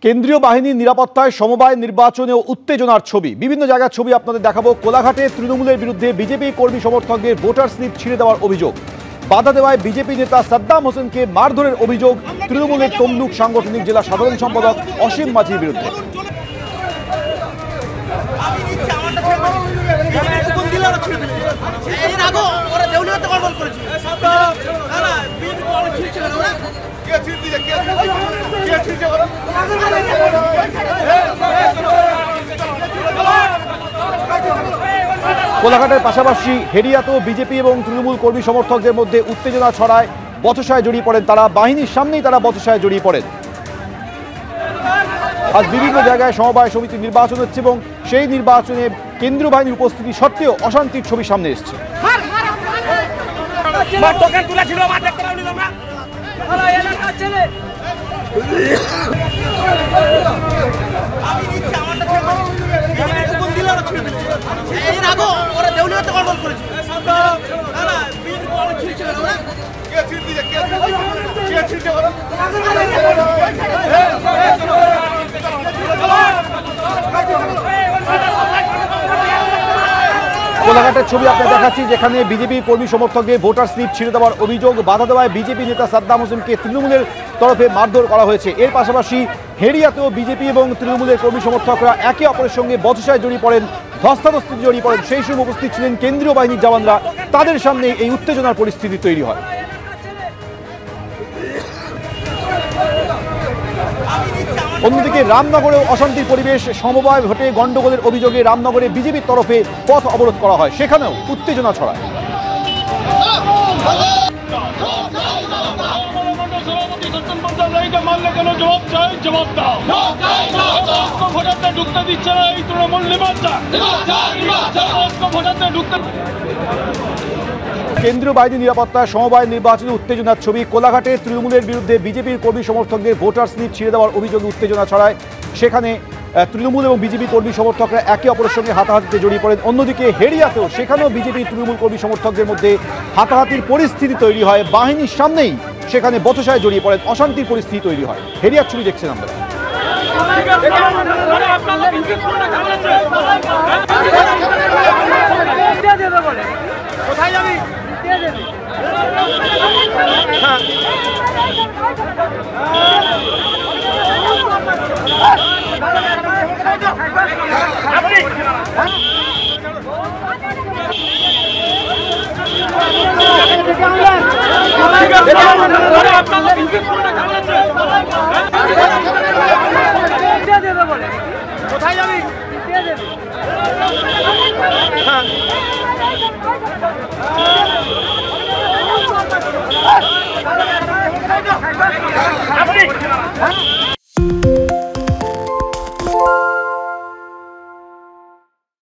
কেন্দ্রীয় বাহিনীর নিরাপত্তায় সমবায় নির্বাচনে উত্তেজনার ছবি। বিভিন্ন জায়গার ছবি আপনাদের দেখাবো। কোলাঘাটে তৃণমূলের বিরুদ্ধে বিজেপি কর্মী সমর্থকদের ভোটার স্লিপ ছিঁড়ে দেওয়ার অভিযোগ। বাধা দেওয়ায় বিজেপি নেতা সাদ্দাম হোসেনকে মারধরের অভিযোগ তৃণমূলের তমলুক সাংগঠনিক জেলা সাধারণ সম্পাদক অসীম মাঝির বিরুদ্ধে। কোলাঘাটের পাশাপাশি হেরিয়াতেও বিজেপি এবং তৃণমূল কর্মী সমর্থকদের মধ্যে উত্তেজনা ছড়ায়। বচসায় জড়িয়ে পড়েন তারা, বাহিনীর সামনেই তারা বচসায় জড়িয়ে পড়েন। আজ বিভিন্ন জায়গায় সমবায় সমিতির নির্বাচন হচ্ছে এবং সেই নির্বাচনে কেন্দ্রীয় বাহিনীর উপস্থিতি সত্ত্বেও অশান্তির ছবি সামনে এসছে। কোলাঘাটের ছবি আপনাদের দেখাচ্ছি, যেখানে বিজেপি কর্মী সমর্থকদের ভোটার স্লিপ ছিঁড়ে দেওয়ার অভিযোগ। বাধা দেওয়ায় বিজেপি নেতা সাদ্দাম হোসেনকে তৃণমূলের তরফে মারধর করা হয়েছে। এর পাশাপাশি হেরিয়াতেও বিজেপি এবং তৃণমূলের কর্মী সমর্থকরা একে অপরের সঙ্গে বচসায় জড়িয়ে পড়েন, ধস্তাধস্তিতে জড়িয়ে পড়েন। সেই সময় উপস্থিত ছিলেন কেন্দ্রীয় বাহিনীর জওয়ানরা। তাদের সামনে এই উত্তেজনার পরিস্থিতি তৈরি হয়। অন্যদিকে রামনগরেও অশান্তির পরিবেশ। সমবায় ভোটে গন্ডগোলের অভিযোগে রামনগরে বিজেপির তরফে পথ অবরোধ করা হয়, সেখানেও উত্তেজনা ছড়ায়। কেন্দ্রীয় বাহিনী নিরাপত্তায় সমবায় নির্বাচনে উত্তেজনার ছবি। কোলাঘাটে তৃণমূলের বিরুদ্ধে বিজেপির কর্মী সমর্থকদের ভোটার স্লিপ ছিঁড়ে দেওয়ার অভিযোগে উত্তেজনা ছড়ায়। সেখানে তৃণমূল এবং বিজেপি কর্মী সমর্থকরা একে অপরের সঙ্গে হাতাহাতিতে জড়িয়ে পড়েন। অন্যদিকে হেরিয়াতেও সেখানেও বিজেপি তৃণমূল কর্মী সমর্থকদের মধ্যে হাতাহাতির পরিস্থিতি তৈরি হয়। বাহিনীর সামনেই সেখানে বচসায় জড়িয়ে পড়েন, অশান্তির পরিস্থিতি তৈরি হয়। হেরিয়ার ছবি দেখছেন আমরা। কোথায় যাবি?